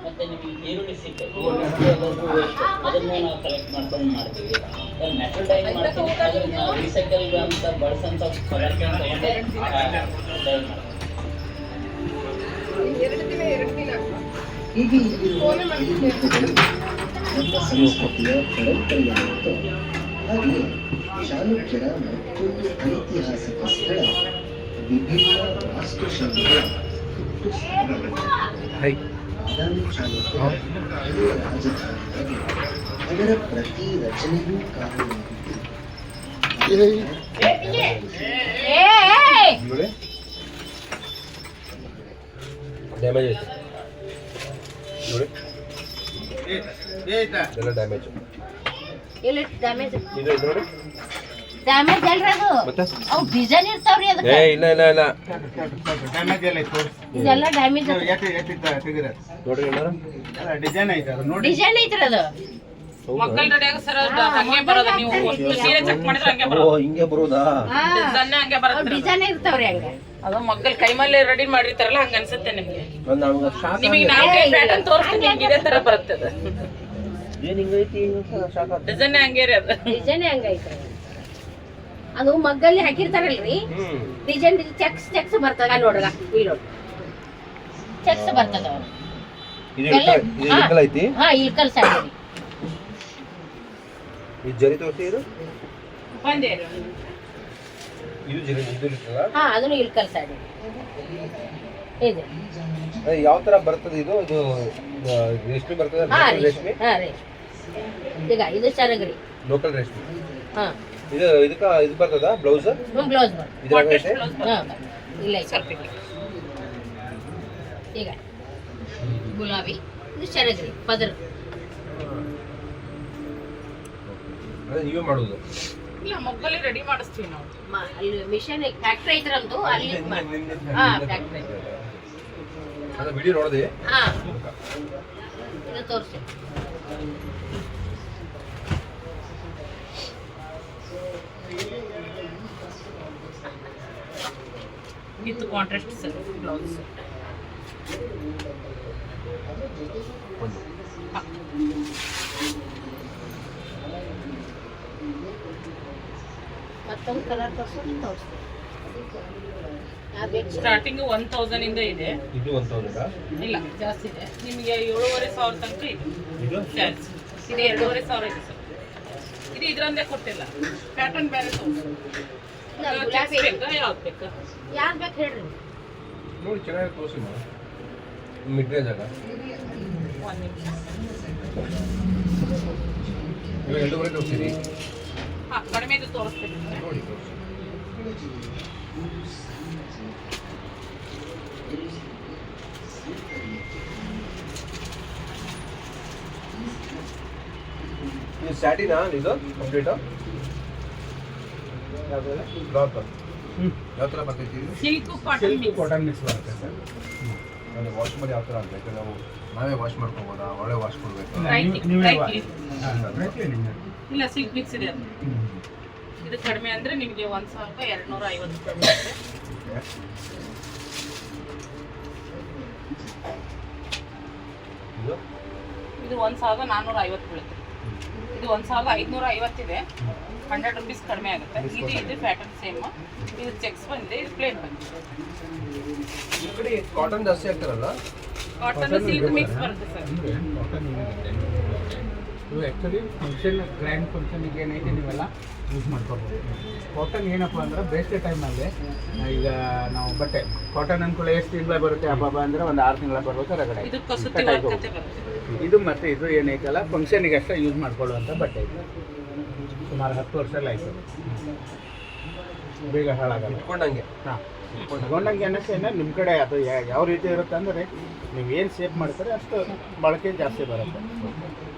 ಮತ್ತೆ ನಿಮಗೆ ಈರುಳ್ಳಿ ಸಿಗ್ತೈತೆ ಅದನ್ನು ನಾವು ಕಲೆಕ್ಟ್ ಮಾಡ್ಕೊಂಡು ಮಾಡ್ತೀವಿ. ನ್ಯಾಚುರಲ್ ಡೈ ಮಾಡ್ತೀವಿ, ಅದನ್ನ ರೀಸೈಕಲ್ ಅಂತ ಬಳಸೋಂಥ ಪದಾರ್ಥ ತಗೊಂಡೆ ಡೈ ಮಾಡ್ತೀವಿ. ಸಂಸ್ಕೃತಿಯ ಪರಂಪರೆಯಾಗಿತ್ತು. ಹಾಗೆಯೇ ಚಾಲುಕ್ಯರ ಮತ್ತೊಂದು ಐತಿಹಾಸಿಕ ಸ್ಥಳ ವಿಭಿನ್ನ ವಾಸ್ತುಶೈಲಿಯ ಹುಟ್ಟು ಸ್ಥಳವಾಗಿದೆ. ಬಾದಾಮಿ ಚಾಲುಕ್ಯರ ಹಳೆಯ ರಾಜಧಾನಿಯಾಗಿ ಅದರ ಪ್ರತಿ ರಚನೆಗೂ ಕಾರಣವಾಗಿತ್ತು. ಡ್ಯಾಮೇಜ್ ಐತೆ ನೋಡಿ, ಎಲ್ಲ ಡ್ಯಾಮೇಜ್. ಇಲ್ಲಿ ಡ್ಯಾಮೇಜ್ ಇದು ನೋಡಿ, ಡ್ಯಾಮೇಜ್ ಅಲ್ರಿ ಅದು. ಮತ್ತೆ ಅವು ಡಿಸೈನ್ ಇರ್ತಾವ್ರಿ ಅದಕ್ಕೆ. ಇಲ್ಲ ಇಲ್ಲ ಇಲ್ಲ ಡ್ಯಾಮೇಜ್ ಎಲ್ಲ ಇತ್ತು ಇದೆಲ್ಲ ಡ್ಯಾಮೇಜ್ ನೋಡ್ರಿ ಏನಾರ ಡಿಸೈನ್ ಐತೆ ಅದು ನೋಡಿ. ಡಿಸೈನ್ ಐತ್ರಿ ಅದು. ಮಕ್ಕಳ ರೆಡಿಯಾಗ ಸರ್ ಹಂಗೆ ಬರೋದು. ನೀವು ಸೀರೆ ಚೆಕ್ ಮಾಡಿದ್ರೆ ಹಂಗೆ ಓ ಬರೋದು. ಹಿಂಗೆ ಬರೋದಾ? ಸಣ್ಣ ಹಂಗೆ ಬರುತ್ತೆ. ಡಿಸೈನ್ ಇರ್ತಾವ್ರಿ ಹಂಗೆ. ಅದು ಮಕ್ಕಳ ಕೈಮಲ್ಲಿ ರೆಡಿ ಮಾಡಿರ್ತಾರಲ್ಲ ಹಂಗ ಅನ್ಸುತ್ತೆ ನಿಮ್ಗೆ. ನಮ್ಗೆ ಶಾಕ್ ನಿಮಗೆ ನಾವು ಪ್ಯಾಟರ್ನ್ ತೋರಿಸ್ತೀನಿ, ನಿಮ್ಗೆ ಇದೇ ತರ ಬರುತ್ತೆ ಅದು. ಏನು ಹಿಂಗೈತಿ ಶಾಕ್ ಆತ. ಡಿಸೈನ್ ಹಂಗೆ ರೀ ಅದು. ಡಿಸೈನ್ ಹಂಗೈತ್ರಿ ಅದು. ಮಗ್ಗಲ್ಲಿ ಹಾಕಿರ್ತಾರಲ್ರಿ ಡಿಸೈನ್, ಚೆಕ್ಸ್ ಬರ್ತದ ನೋಡ್ರ. ಇಲ್ಲಿ ನೋಡಿ ಚೆಕ್ಸ್ ಬರ್ತದ. ಇದು ಇಳ್ಕಲ್ ಐತಿ. ಹಾ ಇಳ್ಕಲ್ ಸೈಡ್ ರೀ. ಇದು ಜರಿ ತೋರಿಸಿ. ಇದು ಬಂದೆ ಇದು ಜರಿ ಇದು ಇರ್ತಲ್ಲ. ಹಾ ಅದನ್ನು ಇಳ್ಕಲ್ ಸೈಡ್ ಇದೆ. ಯಾವ ತರ ಬರ್ತದೆ ಇದು? ಇದು ರೇಷ್ಮೆ ಬರ್ತದೆ. ಹಾ ರೇಷ್ಮೆ. ಹಾ ರೇಷ್ಮೆ. ಈಗ ಇದು ಚರಗರಿ ಲೋಕಲ್ ರೇಷ್ಮೆ. ಹಾ ಇದು ಇದು ಬರ್ತದ ಬ್ಲೌಸ್. ಬ್ಲೌಸ್ ಬರ್ತದೆ. ಇದ್ರಾಗ ಐತೆ. ಹಾ ಇಲ್ಲ ಸ್ವಲ್ಪ ಈಗ ಗುಲಾಬಿ, ಇದು ಚರಗರಿ ಪದರ. ಅದೇ ನೀವೇ ಮಾಡೋದು? ಇಲ್ಲ, ಮಗ್ಗಲ್ಲಿ ರೆಡಿ ಮಾಡಿಸ್ತೀವಿ ನಾವು. ಅಲ್ಲಿ ಮಿಷನ್ ಫ್ಯಾಕ್ಟ್ರಿ ಐತ್ರಂತೂ ಅಲ್ಲಿ. ಹಾ ಫ್ಯಾಕ್ಟ್ರಿ. ಅದ ವಿಡಿಯೋ ನೋಡಿದೆ. ಹಾ ಇದು ತೋರಿಸಿ. With contrast sir blouse. ಮತ್ತೊಂದು ಕಲರ್ ತೋರಿಸಿ. ಸ್ಟಾರ್ಟಿಂಗ್ 1000 ಇಂದ ಇದೆ. ಇದು 1000 ಇಲ್ಲ ಜಾಸ್ತಿ ಇದೆ. ನಿಮಗೆ 7500 ತನಕ ಇದೆ. ಇದು ಸ್ಯಾಲ್ಸ್ ಇದು 2500 ಇದೆ ಸರ್. ಇದು ಇದರಂದೇ ಕೊಟ್ಟಿಲ್ಲ, ಪ್ಯಾಟರ್ನ್ ಬೇರೆ ತೋರಿಸಿ. ಗುಲಾಬಿ ಬೇಕಾ ಯಾವ್ದು ಬೇಕಾ? ಯಾರು ಬೇಕು ಹೇಳ್ರಿ. ನೋಡಿ ಚೆನ್ನಾಗಿ ತೋರಿಸಿ ಮಿಡ್ ರೇಂಜ್ ಆಗ. ಒಂದು ನಿಮಿಷ. ನೀವು 2 ತೋರಿಸಿರಿ. ಹಾಂ ಕಡಿಮೆದು ತೋರಿಸ್ತೀನಿ ನೋಡಿ ತೋರಿಸಿ. ಇದು ಸ್ಯಾಟಿನಾ? ಇದು ಕಂಪ್ಲೀಟ್ ಕ್ಲಾತ್ ಯಾವ ಥರ ಬರ್ತೈತಿ? ಇದು silk cotton mix. Cotton mix ಬರುತ್ತೆ ಸರ್. ಅಂದರೆ ವಾಶ್ ಮಾಡಿ ಯಾವ ಥರ ಆಗಬೇಕು? ನಾವು ನಾವೇ ವಾಶ್ ಮಾಡ್ಕೊಬೋದಾ? ಒಳ್ಳೆ ವಾಶ್ ಕೊಡಬೇಕು? ಇಲ್ಲ ಸಿಲ್ಕ್ ಮಿಕ್ಸ್ ಇದೆ ಅದು. ಇದು ಕಡಿಮೆ ಅಂದರೆ ನಿಮಗೆ 1250 ರೂಪಾಯಿ ಬರುತ್ತೆ. ಇದು 1450 ಬೀಳುತ್ತೆ. ಇದು 1550 ಇದೆ. 100 ರುಪೀಸ್ ಕಡಿಮೆ ಆಗುತ್ತೆ. ಇದು ಪ್ಯಾಟರ್ನ್ ಸೇಮ್. ಇದು ಚೆಕ್ಸ್ ಬಂದಿದೆ, ಇದು ಪ್ಲೇನ್ ಬಂದಿದೆ. ಈ ಕಡೆ ಕಾಟನ್ ಜಾಸ್ತಿ ಆಗ್ತಾರಲ್ಲ? ಕಾಟನ್ ಸಿಲ್ಕ್ ಮಿಕ್ಸ್ ಬರುತ್ತೆ ಸರ್. ಇದು ಆ್ಯಕ್ಚುಲಿ ಫಂಕ್ಷನ್, ಗ್ರ್ಯಾಂಡ್ ಫಂಕ್ಷನಿಗೆ ಏನೈತೆ ನೀವೆಲ್ಲ ಯೂಸ್ ಮಾಡ್ಕೋಬೋದು. ಕಾಟನ್ ಏನಪ್ಪ ಅಂದ್ರೆ ಬೇಸಿಗೆ ಟೈಮಲ್ಲಿ ಈಗ ನಾವು ಬಟ್ಟೆ ಕಾಟನ್ ಅಂದ್ಕೊಳ್ಳಿ ಎಷ್ಟು ತಿಂಗಳ ಬರುತ್ತೆ ಹಬ್ಬ ಅಂದರೆ ಒಂದು 6 ತಿಂಗಳ ಬರ್ಬೇಕು ರಗಡೆ. ಇದು ಕಸೂತಿ ವರ್ಕ್ ಅಂತ ಬರುತ್ತೆ. ಇದು ಮತ್ತು ಇದು ಏನೈತಲ್ಲ ಫಂಕ್ಷನಿಗೆ ಅಷ್ಟೇ ಯೂಸ್ ಮಾಡ್ಕೊಳ್ಳುವಂಥ ಬಟ್ಟೆ ಇದು. ಸುಮಾರು 10 ವರ್ಷ ಎಲ್ಲ ಆಯಿತು, ಬೇಗ ಹಾಳಾಗಲ್ಲ. ಇಟ್ಕೊಂಡಂಗೆ. ಹಾಂ ತಗೊಂಡಂಗೆ ಅನ್ನೋಕ್ಕೆ ನಿಮ್ಮ ಕಡೆ ಅದು ಯಾವ ರೀತಿ ಇರುತ್ತೆ ಅಂದರೆ ನೀವು ಏನು ಸೇಫ್ ಮಾಡ್ತಾರೆ ಅಷ್ಟು ಬಳಕೆ ಜಾಸ್ತಿ ಬರುತ್ತೆ.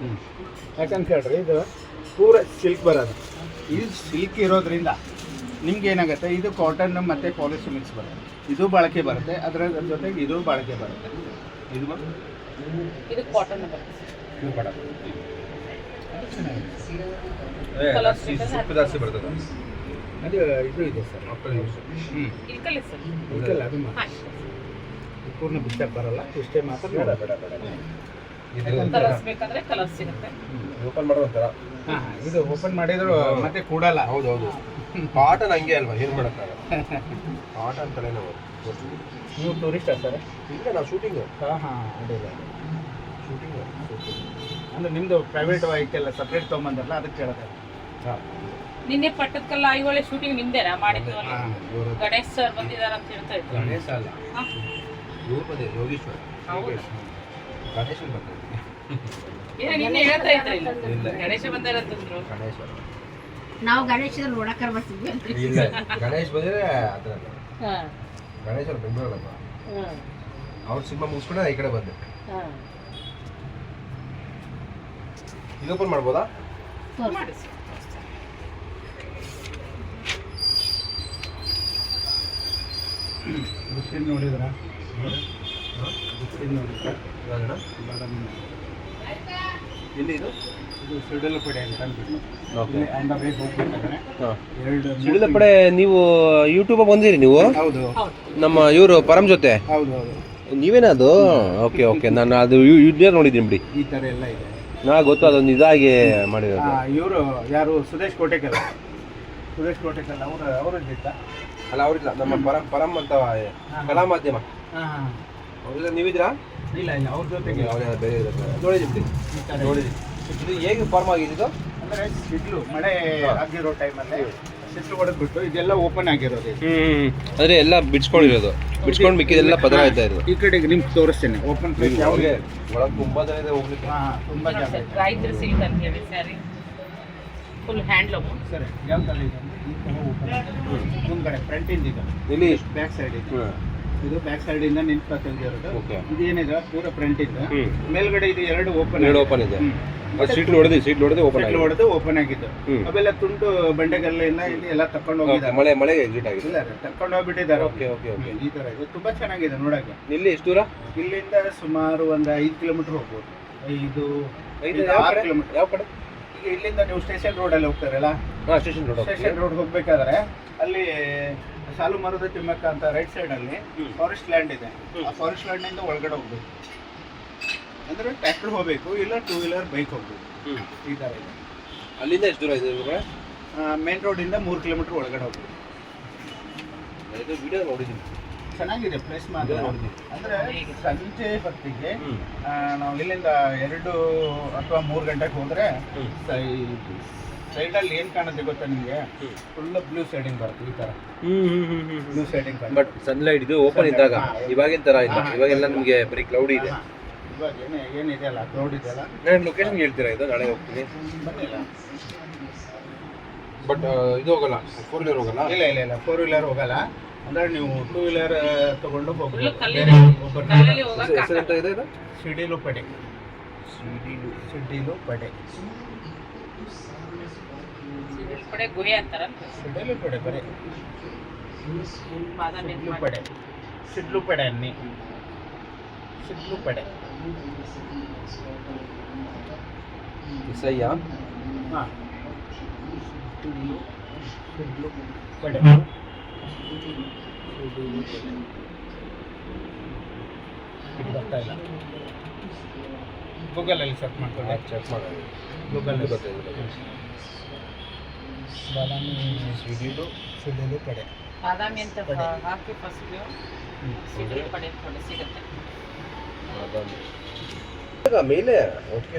ಯಾಕಂತ ಹೇಳ್ರಿ ಇದು ಪೂರ ಸಿಲ್ಕ್ ಬರೋದು. ಇದು ಸಿಲ್ಕ್ ಇರೋದ್ರಿಂದ ನಿಮ್ಗೆ ಏನಾಗುತ್ತೆ, ಇದು ಕಾಟನ್ ಮತ್ತು ಪಾಲಿಸ್ಟರ್ ಮಿಕ್ಸ್ ಬರುತ್ತೆ. ಇದು ಬಳಕೆ ಬರುತ್ತೆ, ಅದರ ಜೊತೆಗೆ ಇದು ಬಳಕೆ ಬರುತ್ತೆ. ಇದು ಇದು ಕಾಟನ್ ಬರುತ್ತೆ. ಇದು ಬೇಡ, ಸೊಪ್ಪು ಜಾಸ್ತಿ ಬರ್ತದೆ. ಅದು ಇದು ಇದೆ ಸರ್. ಇಲ್ಕಲ್ಲಿ ಸರ್. ಇದಲ್ಲ ಅದು ಹಾಂ ಪೂರ್ಣ ಬಿಚ್ಚಕ್ಕೆ ಬರಲ್ಲ, ಇಷ್ಟೇ ಮಾತ್ರ. ಕಲರ್ಸ್ ಬೇಕಾದ್ರೆ ಕಲರ್ಸ್ ಸಿಗುತ್ತೆ. ಓಪನ್ ಮಾಡೋ ಒಂಥರ. ಹಾಂ, ಇದು ಓಪನ್ ಮಾಡಿದ್ರು ಮತ್ತೆ ಕೂಡಲ್ಲ. ಹೌದು ಕಾಟನ್ ಹಂಗೆ ಅಲ್ವಾ, ಏನು ಮಾಡೋಕ್ಕಾಗಲ್ಲ. ಕಾಟನ್ ತಲೆ ನಾವು ನೀವು ಟೂರಿಸ್ಟಾ ಸರ್? ಇಲ್ಲ, ನಾವು ಶೂಟಿಂಗ್. ಹಾಂ ಅಡ್ಡಿಲ್ಲ. ಶೂಟಿಂಗ್ ಅಂದರೆ ನಿಮ್ಮದು ಪ್ರೈವೇಟ್ ವೆಹಿಕಲ್ ಸಪ್ರೇಟ್ ತೊಗೊಂಬಂದಲ್ಲ, ಅದಕ್ಕೆ ಕೇಳೋದು. ಹಾಂ, ನಿನ್ನೆ ಪಟ್ಟದಕಲ್ಲ ಐಹೊಳೆ ಶೂಟಿಂಗ್ ನಿಮ್ದೇನಾ ಮಾಡಿದ್ದು? ಗಣೇಶ್ ಸರ್ ಬಂದಿದ್ದಾರೆ ಅಂತ ಹೇಳ್ತಾ ಇದ್ರು. ಗಣೇಶ ಅಲ್ಲ, ಇವ್ರು ಬಂದಿದೆ, ಯೋಗೀಶ್ವರ್. ಹೌದಾ? ಗಣೇಶನ್ ಬರ್ತಾರೆ. ನಿನ್ನೆ ಹೇಳ್ತಾ ಇದ್ರಲ್ಲ, ಗಣೇಶ ಬಂದಾರ ಅಂತಂದ್ರು. ಗಣೇಶ್ವರ ನಾವು ಗಣೇಶದಲ್ಲಿ ನೋಡಕ್ಕೆ ಬರ್ತಿದ್ವಿ ಅಂತ. ಇಲ್ಲ, ಗಣೇಶ್ ಬಂದರೆ ಅದರಲ್ಲಿ. ಗಣೇಶ್ವರ ಬೆಂಗಳೂರಲ್ಲಪ್ಪ. ಅವ್ರ ಸಿನಿಮಾ ಮುಗಿಸ್ಕೊಂಡೆ ಈ ಕಡೆ ಬಂದೆ. ಇದು ಓಪನ್ ಮಾಡ್ಬೋದಾ? ಮಾಡಿಸಿ. ಬಿಸ್ಕಿಟ್ ನೋಡಿದ್ರಾ? ಬಿಸ್ಕಿಟ್ ನೋಡಿದ್ರಾ? ಬಾದಾಮಿ. ಎಲ್ಲಿ ಇದು? ಇದು ಸಿಡಲಪಡೆ ಅಂತ ಅಂದ್ಬಿಟ್ಟು ಅಂಡ ಬೇಕು ಹೋಗ್ಬೇಕಾದ್ರೆ ಸಿಡಿದ ಪಡೆ. ನೀವು ಯೂಟ್ಯೂಬ್ ಬಂದಿರಿ ನೀವು? ಹೌದು ನಮ್ಮ ಇವರು ಪರಮ್ ಜೊತೆ. ಹೌದು ಹೌದು. ನೀವೇನದು? ಓಕೆ ನಾನು ಅದು ಯೂಟ್ಯೂಬ್ ನೋಡಿದ್ದೀನಿ ಬಿಡಿ. ಈ ಥರ ಎಲ್ಲ ಇದೆ. ಗೊತ್ತು, ಅದೊಂದು ಇದಾಗಿ ಮಾಡಿರೋದು. ಇವರು ಯಾರು? ಸುರೇಶ್ ಕೋಟೆಕಲ್. ಅವರು ಇದ್ದಿತ್ತ? ಅಲ್ಲ, ಅವರಿಲ್ಲ, ನಮ್ಮ ಪರಮ್ ಅಂತ ಕಲಾ ಮಾಧ್ಯಮ. ಹಾಂ, ಅವರೆಲ್ಲ ನೀವಿದ್ರಾ? ಇಲ್ಲ ಅವ್ರ ಜೊತೆಗೆ ಬೇರೆ ನೋಡಿದ್ದೀನಿ ನೋಡಿದ್ದೀನಿ. ಇದು ಹೇಗೆ ಫಾರ್ಮ್ ಆಗಿದ್ದು? ಅಂದರೆ ಸಿಡ್ಲು ಮಳೆ ಆಗಿರೋ ಟೈಮಲ್ಲಿ ಸಿಡ್ಲು ಹೊಡೆದ್ಬಿಟ್ಟು ಇದೆಲ್ಲ ಓಪನ್ ಆಗಿರೋದು. ಅಂದರೆ ಎಲ್ಲ ಬಿಡ್ಸ್ಕೊಂಡಿರೋದು, ಬಿಡ್ಸ್ಕೊಂಡು ಮಿಕ್ಕಿದೆಲ್ಲ ಪದರ ಆಯ್ತಾ ಇರೋದು. ಈ ಕಡೆಗೆ ನಿಮ್ಗೆ ತೋರಿಸ್ತೇನೆ. ಓಪನ್ ಪ್ಲೇಸ್ ಯಾವ್ದು? ಒಳಗೆ ತುಂಬ ಜನ ಇದೆ ಹೋಗ್ಲಿಕ್ಕೆ. ಹಾಂ, ತುಂಬ ಜಾಗ ಇದೆ. ರೈತರ ಸಿಲ್ಕ್ ಅಂತ ಹೇಳಿ ಸ್ಯಾರಿ ಫುಲ್ ಹ್ಯಾಂಡ್ಲೂಮ್. ಸರಿ, ಯಾವ ಥರ ಇದೆ ಅಂದರೆ ಈ ಥರ ಓಪನ್ ಮುಂದ್ಗಡೆ ಫ್ರಂಟಿಂದ ಇದೆ, ಇಲ್ಲಿ ಬ್ಯಾಕ್ ಸೈಡ್ ಇದೆ. ಇದು ಬ್ಯಾಕ್ ಸೈಡಿಂದ ನಿಂತು ತೆಗೆದಿರೋದು. ಓಕೆ. ಇದೇನಿದೆ ಪೂರ ಫ್ರಂಟಿಂದ. ಮೇಲ್ಗಡೆ ಇದು ಎರಡು ಓಪನ್ ಇದೆ. ಸೀಟ್ ಹೊಡೆದು ಓಪನ್ ಆಗಿದ್ದು. ಅವೆಲ್ಲ ತುಂಡು ಬಂಡೆಗಲ್ಲಿಂದ ಇಲ್ಲಿ ಎಲ್ಲ ತಕೊಂಡು ಹೋಗಿದ್ದಾರೆ. ಮಳೆಗೆ ಎಕ್ಸಿಟ್ ಆಗಿದೆ. ಇಲ್ಲ, ತಕೊಂಡು ಹೋಗ್ಬಿಟ್ಟಿದ್ದಾರೆ. ಓಕೆ. ಈ ತರ ಇದೆ. ತುಂಬಾ ಚೆನ್ನಾಗಿದೆ ನೋಡಕ್ಕೆ. ಇಲ್ಲಿ ಎಷ್ಟು ದೂರ? ಇಲ್ಲಿಂದ ಸುಮಾರು ಒಂದು 5 ಕಿಲೋಮೀಟರ್ ಹೋಗ್ಬೋದು. 6 ಕಿಲೋಮೀಟರ್. ಯಾವ ಕಡೆ? ಈಗ ಇಲ್ಲಿಂದ ನೀವು ಸ್ಟೇಷನ್ ರೋಡಲ್ಲಿ ಹೋಗ್ತಾರಲ್ಲ, ಸ್ಟೇಷನ್ ರೋಡ್ ಹೋಗ್ಬೇಕಾದ್ರೆ ಅಲ್ಲಿ ಸಾಲು ಮರದ ತಿಮ್ಮಕ್ಕ ಅಂತ ರೈಟ್ ಸೈಡ್ ಅಲ್ಲಿ ಫಾರೆಸ್ಟ್ ಲ್ಯಾಂಡ್ ಇದೆ. ಆ ಫಾರೆಸ್ಟ್ ಲ್ಯಾಂಡ್ ನಿಂದ ಒಳಗಡೆ ಹೋಗ್ಬೇಕು. ಅಂದ್ರೆ ಟ್ರ್ಯಾಕ್ಟರ್ ಹೋಗ್ಬೇಕು, ಇಲ್ಲ 2 ವೀಲರ್ ಬೈಕ್ ಹೋಗ್ಬೇಕು. ಈ ತರ ಇದೆ. ಅಲ್ಲಿಂದ ಎಷ್ಟು ದೂರ ಇದೆ? ಮೇನ್ ರೋಡ್ ಇಂದ 3 ಕಿಲೋಮೀಟರ್ ಒಳಗಡೆ ಹೋಗ್ಬೇಕು. ಇದು ವಿಡಿಯೋ ನೋಡಿದ್ದೀನಿ, ಚೆನ್ನಾಗಿದೆ ಪ್ಲೇಸ್ ಮಾತ್ರ. ಅಂದ್ರೆ ಸಂಜೆ ಹೊತ್ತಿಗೆ ನಾವು ಇಲ್ಲಿಂದ 2 ಅಥವಾ 3 ಗಂಟೆಗೆ ಹೋದ್ರೆ ಸೈಡಲ್ಲಿ ಏನು ಕಾಣುತ್ತೆ ಗೊತ್ತಾ ನಿಮಗೆ? ಫುಲ್ ಬ್ಲೂ ಸೈಡಿಂಗ್ ಬರುತ್ತೆ. ಈ ತರ ಬ್ಲೂ ಸೈಡಿಂಗ್. ಬಟ್ ಸನ್ಲೈಟ್ ಇದು ಓಪನ್ ಇದ್ದಾಗ ಇವಾಗಿನ ತರ ಇಲ್ಲ. ಇವಾಗೆಲ್ಲ ನಿಮಗೆ ಬರೀ ಕ್ಲೌಡಿ ಇದೆ. ಇವಾಗ ಏನಿದೆ ಅಲ್ಲ, ಕ್ಲೌಡ್ ಇದೆಯಲ್ಲ. ನಾನು ಲೊಕೇಶನ್ ಹೇಳ್ತೀರಾ? ಇದು ನಾಳೆ ಹೋಗ್ತೀನಿ. ಬನ್ನಿಲ್ಲ. ಬಟ್ ಇದು ಹೋಗಲ್ಲ, 4 ವೀಲರ್ ಹೋಗಲ್ಲ. ಇಲ್ಲ 4 ವೀಲರ್ ಹೋಗಲ್ಲ. ಅಂದ್ರೆ ನೀವು 2 ವೀಲರ್ ತಗೊಂಡು ಹೋಗ್ಬೋದು. ಹೆಸರೆಂತ ಇದೆ ಇದು? ಸಿಡಿಲು ಪಡೆ. ಗುಹೆ ಅಂತಾರ. ಸಿಡಿಲು ಪಡೆ ಬರೀ ಬಾದಾಮಿ ಸಿಡ್ಲು ಪಡೆ ಅನ್ನಿ. ಸಿಡ್ಲು ಪಡೆ. ಇಸಯ್ಯ. ಹಾಂ, ಸಿಡ್ಲು ಪಡೆ. ಬರ್ತಾ ಇಲ್ಲ. ಗೂಗಲಲ್ಲಿ ಸರ್ಚ್ ಮಾಡ್ಕೊಳ್ಳಿ. ಚೆಕ್ ಮಾಡಿ. ಗೂಗಲ್ ಗೊತ್ತಾಗಿದೆ. ಬಾದಾಮಿ ಸಿಡಿಲು ಪಡೆ. ಬಾದಾಮಿ ಅಂತ ಹಾಕಿ ಫಸ್ಟ್ ಸಿಡಿಲು ಪಡೆ ಅಂತ ಸಿಗುತ್ತೆ. ಮೇಲೆ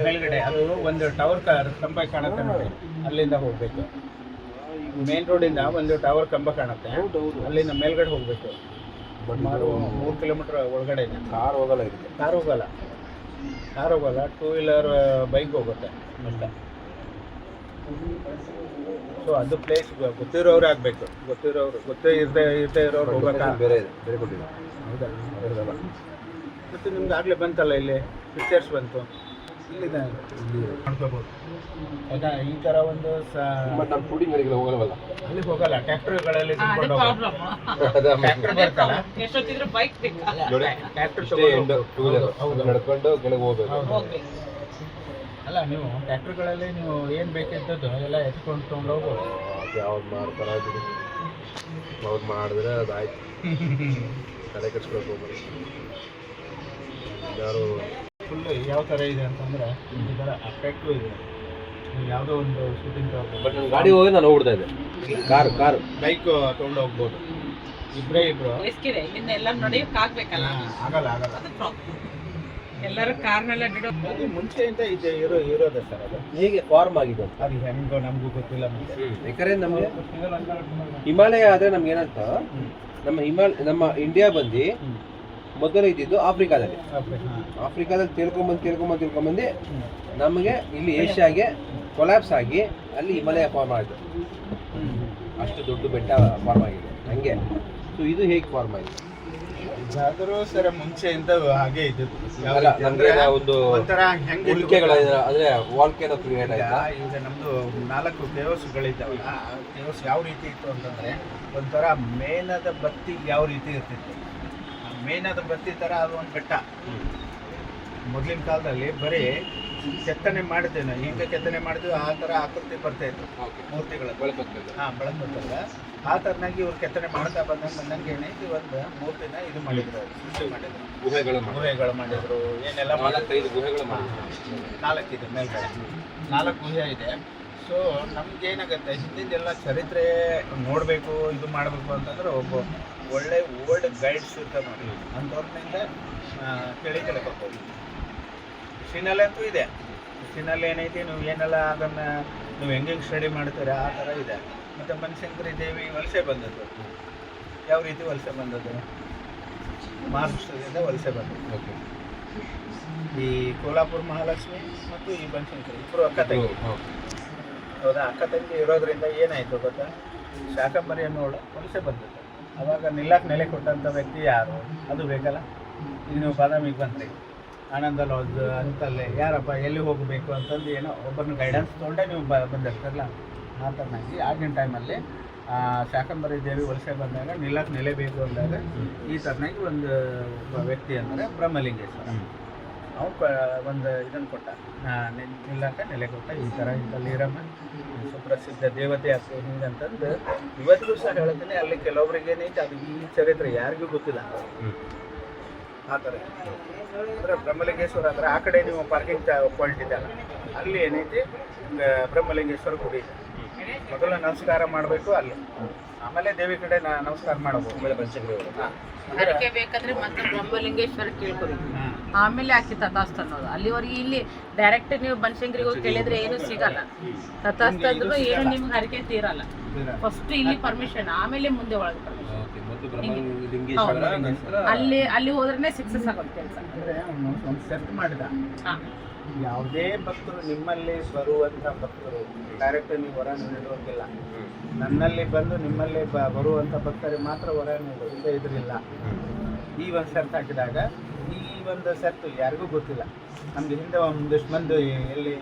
ಮೇಲ್ಗಡೆ ಅದು ಒಂದು ಟವರ್ ಕಂಬ ಕಾಣುತ್ತೆ ನೋಡಿ, ಅಲ್ಲಿಂದ ಹೋಗ್ಬೇಕು. ಮೇನ್ ರೋಡಿಂದ ಒಂದು ಟವರ್ ಕಂಬ ಕಾಣುತ್ತೆ, ಅಲ್ಲಿಂದ ಮೇಲ್ಗಡೆ ಹೋಗ್ಬೇಕು. ಸುಮಾರು 3 ಕಿಲೋಮೀಟರ್ ಒಳಗಡೆ ಇದೆ. ಕಾರ್ ಹೋಗಲ್ಲ ಇದಕ್ಕೆ. ಕಾರ್ ಹೋಗಲ್ಲ, 2 ವೀಲರ್ ಬೈಕ್ ಹೋಗುತ್ತೆ ಅಷ್ಟೇ. ಸೊ ಅದು ಪ್ಲೇಸ್ ಗೊತ್ತಿರೋರು ಆಗಬೇಕು. ಗೊತ್ತೇ ಇರದೇ ಇರೋರು ಹೋಗ್ಬೇಕಾ? ಬೇರೆ ಇದೆ, ಬೇರೆ ಕೊಟ್ಟಿಲ್ಲ. ಹೌದಲ್ಲ. ಮತ್ತು ನಿಮ್ಗೆ ಆಗಲೇ ಬಂತಲ್ಲ, ಇಲ್ಲಿ ಪಿಕ್ಚರ್ಸ್ ಬಂತು, ಇಲ್ಲಿದೆ, ಇಲ್ಲಿ ಮಾಡ್ಕೋಬೋದು. ಆಯ್ತಾ? ಈ ಥರ ಒಂದು ನಮ್ಮ ಶೂಟಿಂಗ್ ಗಾಡಿಗಳು ಹೋಗಲ್ವಲ್ಲ, ಅಲ್ಲಿ ಹೋಗಲ್ಲ. ಟ್ರ್ಯಾಕ್ಟರ್ಗಳಲ್ಲಿ ಟ್ರ್ಯಾಕ್ಟರ್ ಬರ್ತಲ್ಲ, ಎಷ್ಟೊತ್ತಿದ್ರು ಬೈಕ್ ಟ್ರ್ಯಾಕ್ಟರ್ ನಡ್ಕೊಂಡು ಕೆಳಗೆ ಹೋಗ್ಬೇಕು. ಅಲ್ಲ, ನೀವು ಟ್ರ್ಯಾಕ್ಟರ್ಗಳಲ್ಲಿ ನೀವು ಏನು ಬೇಕಿದ್ದದ್ದು ಎಲ್ಲ ಎತ್ಕೊಂಡು ತೊಗೊಂಡೋಗ್ಬೋದು. ಯಾವ್ದು ಮಾಡ್ತಾರೆ, ಅವ್ರು ಮಾಡಿದ್ರೆ ಅದಾಯ್ತು. ತಲೆ ಕೆಡ್ಸ್ಕೊಳಕ್ಕೆ ಹೋಗ್ಬೋದು. ಯಾರು ಫುಲ್ ಯಾವ ಥರ ಇದೆ ಅಂತಂದರೆ ಈ ಥರ ಅಟ್ರಾಕ್ಟಿವ್ ಇದೆ. ನೀವು ಯಾವುದೋ ಒಂದು ಶೂಟಿಂಗ್ ಬಟ್ ನನ್ನ ಗಾಡಿ ಹೋಗಿ ನಾನು ಹೋಗ್ಬಿಡ್ತಾ ಇದ್ದೆ. ಕಾರು ಬೈಕ್ ತೊಗೊಂಡು ಹೋಗ್ಬೋದು. ಇಬ್ಬರು ರಿಸ್ಕಿದೆ, ಇನ್ನು ಎಲ್ಲ ನಡೆಯೋಕೆ ಆಗ್ಬೇಕಲ್ಲ, ಆಗಲ್ಲ. ಅದು ಪ್ರಾಬ್ಲಮ್. ಎಲ್ಲರೂ ಕಾರ್ನೆಲ್ಲ ಅಡ್ಡಾಡೋ ಅದು ಮುಂಚೆಯಿಂದ ಇರೋದೆ ಸರ್. ಅದು ಹೇಗೆ ಫಾರ್ಮ್ ಆಗಿದೆ ಅಂತ ಅದು ಹೆಂಗೋ ನಮಗೂ ಗೊತ್ತಿಲ್ಲ. ಮತ್ತೆ ಯಾಕಂದರೆ ನಮಗೆ ಹಿಮಾಲಯ ಆದರೆ ನಮ್ಗೆ ಏನಂತ, ನಮ್ಮ ಇಂಡಿಯಾ ಬಂದು ಮೊದಲು ಇದ್ದಿದ್ದು ಆಫ್ರಿಕಾದಲ್ಲಿ. ಆಫ್ರಿಕಾದಲ್ಲಿ ತಿಳ್ಕೊಂಬಂದು ನಮಗೆ ಇಲ್ಲಿ ಏಷ್ಯಾಗೆ ಕೊಲ್ಯಾಪ್ಸ್ ಆಗಿ ಅಲ್ಲಿ ಹಿಮಾಲಯ ಫಾರ್ಮ್ ಆಯಿತು. ಅಷ್ಟು ದೊಡ್ಡ ಬೆಟ್ಟ ಫಾರ್ಮ್ ಆಗಿದೆ ಹಂಗೆ. ಸೊ ಇದು ಹೇಗೆ ಫಾರ್ಮ್ ಆಗಿದೆ? ಇದಾದರೂ ಸರ್ ಮುಂಚೆಯಿಂದ ಹಾಗೆ ಇದ್ದದ್ದು. ನಮಗೆ ಒಂದು ಒಂಥರ ಹೆಂಗೆ ಅಂದರೆ ವಾಲ್ಕೇನೋ ಕ್ರಿಯೇಟ್ ಆಯ್ತಾ? ಈಗ ನಮ್ಮದು 4 ಕೇವ್ಸ್ಗಳಿದ್ದಾವಲ್ಲ, ಆ ಕೇವ್ಸ್ ಯಾವ ರೀತಿ ಇತ್ತು ಅಂತಂದರೆ ಒಂಥರ ಮೇಣದ ಬತ್ತಿ ಯಾವ ರೀತಿ ಇರ್ತಿತ್ತು, ಆ ಮೇಣದ ಬತ್ತಿ ಥರ ಅದು ಒಂದು ಬೆಟ್ಟ. ಮೊದಲಿನ ಕಾಲದಲ್ಲಿ ಬರೀ ಕೆತ್ತನೆ ಮಾಡ್ತೇವೆ, ಹಿಂಗೆ ಕೆತ್ತನೆ ಮಾಡಿದ್ವಿ, ಆ ಥರ ಆಕೃತಿ ಬರ್ತಾ ಇತ್ತು ಮೂರ್ತಿಗಳ ಬಳಕೆ. ಆ ಥರನಾಗಿ ಇವ್ರು ಕೆತ್ತನೆ ಮಾಡ್ತಾ ಬಂದಂಗೆ ಏನೈತಿ ಒಂದು ಮೂರ್ತಿನ ಇದು ಮಾಡಿದ್ರು, ಸೃಷ್ಟಿ ಮಾಡಿದ್ರು, ಗುಹೆಗಳು ಮಾಡಿದ್ರು. ಏನೆಲ್ಲ 4-5 ಗುಹೆಗಳು ಮಾಡಿದ್ರು. 4 ಇದೆ ಮೇಲ್ಗಡೆ, 4 ಗುಹೆ ಇದೆ. ಸೊ ನಮ್ಗೆ ಏನಾಗುತ್ತೆ, ಹಿಂದಿಂದೆಲ್ಲ ಚರಿತ್ರೆ ನೋಡಬೇಕು, ಇದು ಮಾಡಬೇಕು ಅಂತಂದ್ರೆ ಒಬ್ಬ ಒಳ್ಳೆ ಓಲ್ಡ್ ಗೈಡ್ಸ್ ಇರ್ತಾರೆ ನೋಡಿ, ಅಂಥವ್ರನ್ನಿಂದ ಕೇಳ್ಕೊಬೋದು. ಹಿಸ್ಟ್ರಿನಲ್ಲಿ ಅಂತೂ ಇದೆ. ಹಿಸ್ಟ್ರಿನಲ್ಲಿ ಏನೈತಿ, ನೀವು ಏನೆಲ್ಲ ಅದನ್ನು ನೀವು ಹೆಂಗೆ ಸ್ಟಡಿ ಮಾಡ್ತೀರ ಆ ಥರ ಇದೆ. ಮತ್ತು ಬನಶಂಕರಿ ದೇವಿ ವಲಸೆ ಬಂದದ್ದು, ಯಾವ ರೀತಿ ವಲಸೆ ಬಂದದ್ದು? ಮಹಾರಾಷ್ಟ್ರದಿಂದ ವಲಸೆ ಬಂದದ್ದು. ಈ ಕೋಲ್ಹಾಪುರ ಮಹಾಲಕ್ಷ್ಮಿ ಮತ್ತು ಈ ಬನಶಂಕರಿ ಇಬ್ಬರು ಅಕ್ಕ ತಂಗಿ. ಹೌದಾ? ಅಕ್ಕ ತಂಗಿ ಇರೋದ್ರಿಂದ ಏನಾಯಿತು ಗೊತ್ತಾ, ಶಾಕಂಬರಿ ಅನ್ನೋಳು ವಲಸೆ ಬಂದದ್ದು. ಅವಾಗ ನಿಲ್ಲಕ್ಕೆ ನೆಲೆ ಕೊಟ್ಟಂಥ ವ್ಯಕ್ತಿ ಯಾರು? ಅದು ಬೇಕಲ್ಲ. ಈಗ ನೀವು ಬಾದಾಮಿಗೆ ಬಂದ್ರಿ, ಆನಂದ ಲಾಡ್ಜ್ ಅಂತಲ್ಲೇ ಯಾರಪ್ಪ ಎಲ್ಲಿ ಹೋಗಬೇಕು ಅಂತಂದು ಏನೋ ಒಬ್ಬರನ್ನ ಗೈಡೆನ್ಸ್ ತೊಗೊಂಡೆ ನೀವು ಬಂದಿರ್ತಾರಲ್ಲ, ಆ ಥರನಾಗಿ ಆಗಿನ ಟೈಮಲ್ಲಿ ಶಾಕಂಬರಿ ದೇವಿ ವಲಸೆ ಬಂದಾಗ ನಿಲ್ಲಕ್ಕೆ ನೆಲೆ ಬೇಕು ಅಂದಾಗ ಈ ಥರನಾಗಿ ಒಂದು ವ್ಯಕ್ತಿ ಅಂದರೆ ಬ್ರಹ್ಮಲಿಂಗೇಶ್ವರ ಅವ್ನು ಒಂದು ಇದನ್ನು ಕೊಟ್ಟ, ನಿಲ್ಲಕ್ಕೆ ನೆಲೆ ಕೊಟ್ಟ. ಈ ಥರ ಇಂಥಲ್ಲಿ ಇರಮ್ಮ ಸುಪ್ರಸಿದ್ಧ ದೇವತೆ ಆಗ್ತದೆ ಹಿಂಗಂತಂದು ಇವತ್ತಿಗೂ ಸಹ ಹೇಳ್ತೀನಿ. ಅಲ್ಲಿ ಕೆಲವೊಬ್ರಿಗೆ ಏನೈತೆ ಅದು ಈ ಚರಿತ್ರೆ ಯಾರಿಗೂ ಗೊತ್ತಿಲ್ಲ ಆ ಥರ. ಅಂದರೆ ಬ್ರಹ್ಮಲಿಂಗೇಶ್ವರ ಅಂದರೆ ಆ ಕಡೆ ನೀವು ಪಾರ್ಕಿಂಗ್ ಪಾಯಿಂಟ್ ಇದೆಯಲ್ಲ, ಅಲ್ಲಿ ಏನೈತಿ ಬ್ರಹ್ಮಲಿಂಗೇಶ್ವರ ಗುಡಿ ಇದೆ. ಮೊದಲು ನಮಸ್ಕಾರ ಮಾಡಬೇಕು ಅಲ್ಲಿ, ಆಮೇಲೆ ದೇವಿ ಕಡೆ ನಮಸ್ಕಾರ ಮಾಡಬಹುದು. ಅದಕ್ಕೆ ಬೇಕಾದ್ರೆ ಮತ್ತೆ ಬ್ರಹ್ಮಲಿಂಗೇಶ್ವರ ಕೇಳ್ಕೊಬೇಕು, ಆಮೇಲೆ ಆಕಿ ತಥಾಸ್ತ ಅನ್ನೋದು. ಅಲ್ಲಿವರೆಗೆ ಇಲ್ಲಿ ಡೈರೆಕ್ಟ್ ನೀವು ಬನಶಂಕರಿಗೆ ಹೋಗಿ ಕೇಳಿದ್ರೆ ಏನು ಸಿಗಲ್ಲ. ತಥಾಸ್ತ ಅಂದ್ರೂ ಏನು ನಿಮ್ಗೆ ಹರಕೆ ತೀರಲ್ಲ. ಫಸ್ಟ್ ಇಲ್ಲಿ ಪರ್ಮಿಷನ್, ಆಮೇಲೆ ಮುಂದೆ ಒಳಗೆ ಪರ್ಮಿಷನ್. ಅಲ್ಲಿ ಹೋದ್ರೆ ಸಕ್ಸಸ್ ಆಗೋದು ಕೆಲಸ. ಅಂದರೆ ಒಂದು ಸೆಟ್ ಮಾಡಿದ, ಯಾವುದೇ ಭಕ್ತರು ನಿಮ್ಮಲ್ಲಿ ಬರುವಂಥ ಭಕ್ತರು ಡೈರೆಕ್ಟ್ ನೀವು ವರ ನೀಡುವಂಗಿಲ್ಲ. ನನ್ನಲ್ಲಿ ಬಂದು ನಿಮ್ಮಲ್ಲಿ ಬರುವಂಥ ಭಕ್ತರಿಗೆ ಮಾತ್ರ ವರ ನೀಡೋದು, ಇದರಿಲ್ಲ. ಈ ಒಂದು ಶರ್ತ್ ಹಾಕಿದಾಗ ಈ ಒಂದು ಶರ್ತು ಯಾರಿಗೂ ಗೊತ್ತಿಲ್ಲ. ನಮಗೆ ಹಿಂದೆ ಒಂದಿಷ್ಟು ಮಂದಿ ಎಲ್ಲಿ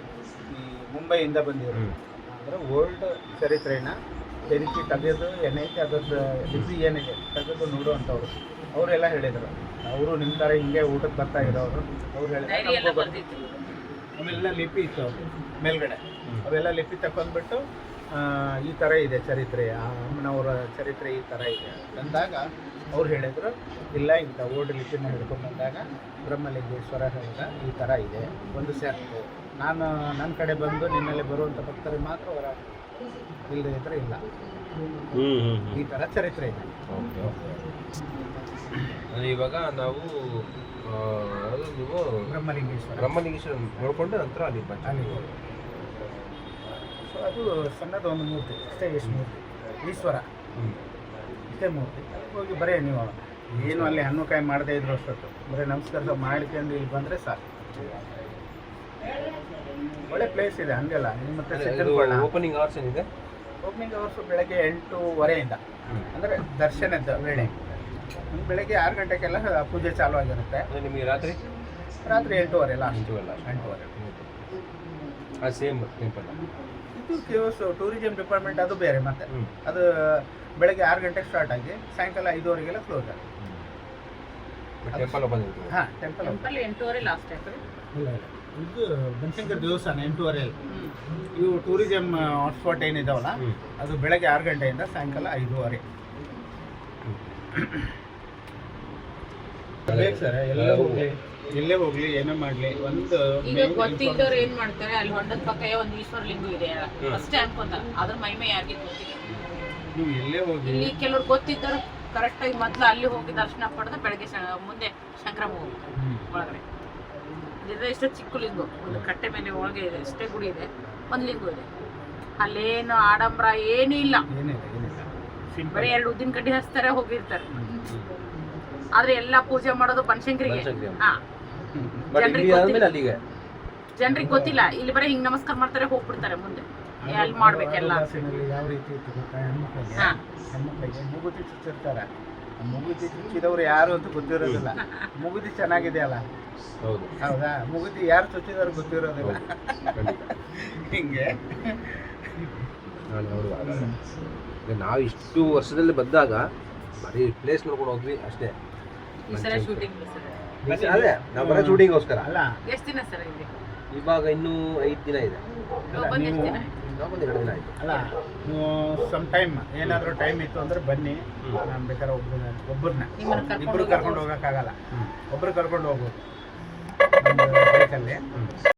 ಈ ಮುಂಬೈಯಿಂದ ಬಂದಿದ್ರು, ಅಂದರೆ ಓಲ್ಡ್ ಚರಿತ್ರೆನ ತೆರಿಕಿ ತೆಗೆದು ಏನೈತೆ ಅದರದ್ದು ಲಿಪಿ ಏನಿದೆ ತೆಗೆದು ನೋಡುವಂಥವ್ರು ಅವರೆಲ್ಲ ಹೇಳಿದರು. ಅವರು ನಿಮ್ಮ ಥರ ಹಿಂಗೆ ಊಟಕ್ಕೆ ಬರ್ತಾ ಇರೋರು ಅವ್ರು ಹೇಳಿದ್ರು. ಅವೆಲ್ಲ ಲಿಪಿ ಇತ್ತು ಅವರು ಮೇಲ್ಗಡೆ, ಅವೆಲ್ಲ ಲಿಪಿ ತಗೊಂಡ್ಬಿಟ್ಟು ಈ ಥರ ಇದೆ ಚರಿತ್ರೆ, ಅಮ್ಮನವರ ಚರಿತ್ರೆ ಈ ಥರ ಇದೆ ಅಂದಾಗ ಅವ್ರು ಹೇಳಿದರು, ಇಲ್ಲ ಇಂಥ ಓಲ್ಡ್ ಲಿಪಿನ ಹಿಡ್ಕೊಂಡು ಬಂದಾಗ ಬ್ರಹ್ಮಲಿಂಗೇಶ್ವರ ಹೇಳಿದ ಈ ಥರ ಇದೆ ಒಂದು ಶರ್ತು, ನಾನು ನನ್ನ ಕಡೆ ಬಂದು ನಿನ್ನಲ್ಲಿ ಬರುವಂಥ ಭಕ್ತರಿಗೆ ಮಾತ್ರ ಹೊರ, ಇಲ್ಲದೆ ಇದ್ರೆ ಇಲ್ಲ. ಈ ಥರ ಚರಿತ್ರೆ ಇದೆ. ಇವಾಗ ನಾವು ನೀವು ಬ್ರಹ್ಮಲಿಂಗೇಶ್ವರ ನೋಡಿಕೊಂಡು ನಂತರ ಅಲ್ಲಿ ಅಲ್ಲಿ ಸೊ ಅದು ಸಣ್ಣದು ಒಂದು ಮೂರ್ತಿ ಅಷ್ಟೇ. ಎಷ್ಟು ಮೂರ್ತಿ? ಈಶ್ವರ ಇಷ್ಟೇ ಮೂರ್ತಿ. ಹೋಗಿ ಬರೀ ನೀವು ಏನು ಅಲ್ಲಿ ಹಣ್ಣು ಕಾಯಿ ಮಾಡದೇ ಇದ್ರು ಅಷ್ಟೊತ್ತು ಬರೀ ನಮಸ್ಕಾರ ಮಾಡ್ಕೊಂಡು ಇಲ್ಲಿ ಬಂದರೆ ಸಾಕು. ಒಳ್ಳೆ ಪ್ಲೇಸ್ ಇದೆ, ಹಂಗೆಲ್ಲ. ಮತ್ತೆ ಓಪನಿಂಗ್ ಅವರ್ಸ್ ಏನಿದೆ? ಓಪನಿಂಗ್ ಅವರ್ಸು ಬೆಳಗ್ಗೆ 8:30 ಅಂದರೆ ದರ್ಶನದ ವೇಳೆ. ಬೆಳಗ್ಗೆ 6 ಗಂಟೆಗೆಲ್ಲ ಪೂಜೆ ಚಾಲು ಆಗಿರುತ್ತೆ. ನಿಮಗೆ ರಾತ್ರಿ 8:30 ಲಾಸ್ಟ್. 8:30 same temple. ಇದು ಕೇವಸ್ ಟೂರಿಸಂ ಡಿಪಾರ್ಟ್ಮೆಂಟ್, ಅದು ಬೇರೆ. ಮತ್ತೆ ಅದು ಬೆಳಗ್ಗೆ 6 ಗಂಟೆಗೆ ಸ್ಟಾರ್ಟ್ ಆಗಿ ಸಾಯಂಕಾಲ 5:30 ಕ್ಲೋಸ್ ಆಗುತ್ತೆ. ಟೆಂಪಲ್ ಓಪನ್ ಇರುತ್ತೆ. ಹಾಂ, ಟೆಂಪಲ್ 8:30 ಲಾಸ್ಟ್ ಆಯ್ತು. ಇಲ್ಲ ಇದು ಬನಶಂಕರಿ ದೇವಸ್ಥಾನ 8:30. ಇವು ಟೂರಿಸಂ ಹಾಟ್ಸ್ಪಾಟ್ ಏನಿದಾವಲ್ಲ ಅದು ಬೆಳಗ್ಗೆ 6 ಗಂಟೆಯಿಂದ ಸಾಯಂಕಾಲ 5:30. ಬೇಕು ಸರ್, ಎಲ್ಲೇ ಹೋಗ್ಲಿ ಏನೋ ಮಾಡ್ಲಿ ಒಂದು ಈಗ ಗೊತ್ತಿದ್ದವ್ರು ಏನ್ ಮಾಡ್ತಾರೆ, ಅಲ್ಲಿ ಹೊಂಡದ ಪಕ್ಕ ಒಂದು ಈಶ್ವರಲಿಂಗ ಇದೆ ಫಸ್ಟ್ ಟೈಮ್ ಅಂತ, ಅದ್ರ ಮಹಿಮೆ ಯಾರಿಗೆ ಗೊತ್ತಿದೆ. ನೀವು ಎಲ್ಲೇ ಹೋಗಿ ಇಲ್ಲಿ ಕೆಲವ್ರು ಗೊತ್ತಿದ್ದವ್ರು ಕರೆಕ್ಟಾಗಿ ಮೊದ್ಲು ಅಲ್ಲಿ ಹೋಗಿ ದರ್ಶನ ಪಡೆದು ಬೆಳಗ್ಗೆ ಮುಂದೆ ಸಂಕ್ರಮ ಹೋಗ್ತಾರೆ ಒಳಗಡೆ. ಇದ್ರೆ ಎಷ್ಟೋ ಚಿಕ್ಕ ಲಿಂಗ, ಒಂದು ಕಟ್ಟೆ ಮೇಲೆ ಒಳಗೆ ಇದೆ, ಅಷ್ಟೇ ಗುಡಿ ಇದೆ, ಒಂದು ಲಿಂಗು ಇದೆ. ಅಲ್ಲೇನು ಆಡಂಬರ ಏನೂ ಇಲ್ಲ, ಬರೀ 2 ಉದ್ದಿನ ಕಡ್ಡಿ ಹಚ್ತಾರೆ ಹೋಗಿರ್ತಾರೆ. ಆದ್ರೆ ಎಲ್ಲಾ ಪೂಜೆ ಮಾಡೋದು ಬನಶಂಕರಿಗೆ. ಹಾ, ಜನರಿಗೆ ಗೊತ್ತಿಲ್ಲ, ಇಲ್ಲಿ ಬರೀ ಹಿಂಗ್ ನಮಸ್ಕಾರ ಮಾಡ್ತಾರೆ ಹೋಗ್ಬಿಡ್ತಾರೆ ಮುಂದೆ. ಅಲ್ಲಿ ಮಾಡ್ಬೇಕೆಲ್ಲ ಯಾವ ರೀತಿ ಇತ್ತು ಗೊತ್ತಾ? ಹೆಣ್ಮಕ್ಳಿಗೆ ಮೂಗುತಿ ಚುಚ್ಚಿರ್ತಾರೆ. ಮೂಗುತಿ ಚುಚ್ಚಿದವ್ರು ಯಾರು ಅಂತ ಗೊತ್ತಿರೋದಿಲ್ಲ. ಮೂಗುತಿ ಚೆನ್ನಾಗಿದೆಯಲ್ಲ, ಹೌದಾ? ಮೂಗುತಿ ಯಾರು ಚುಚ್ಚಿದವ್ರು ಗೊತ್ತಿರೋದಿಲ್ಲ. ಹಿಂಗೆ ನಾವು ಇಷ್ಟು ವರ್ಷದಲ್ಲಿ ಬಂದಾಗ ಬರೀ ಪ್ಲೇಸ್ ನೋಡ್ಕೊಂಡು ಹೋದ್ವಿ ಅಷ್ಟೇ. ಈ ಸಲ ಶೂಟಿಂಗ್ ಅದೇ ನಾವು ಬರೋ ಶೂಟಿಂಗ್ಗೋಸ್ಕರ ಅಲ್ಲ. ಎಷ್ಟು ದಿನ ಸರ್ ಇಲ್ಲಿ? ಇವಾಗ ಇನ್ನೂ 5 ದಿನ ಇದೆ. ಬಂದು ಎಷ್ಟು ದಿನ ಆಯ್ತು? ನಾವು ಬಂದು 2 ದಿನ ಆಯ್ತು. ಅಲ್ಲ, ನೀವು ಸಮ್ ಟೈಮ್ ಏನಾದರೂ ಟೈಮ್ ಇತ್ತು ಅಂದ್ರೆ ಬನ್ನಿ. ನಾನು ಬೇಕಾದ್ರೆ ಒಬ್ಬರನ್ನ ಇಬ್ಬರು ಕರ್ಕೊಂಡು ಹೋಗೋಕ್ಕಾಗಲ್ಲ, ಒಬ್ಬರು ಕರ್ಕೊಂಡು ಹೋಗ್ಬೋದು ನಮ್ಮ ಬೈಕಲ್ಲಿ.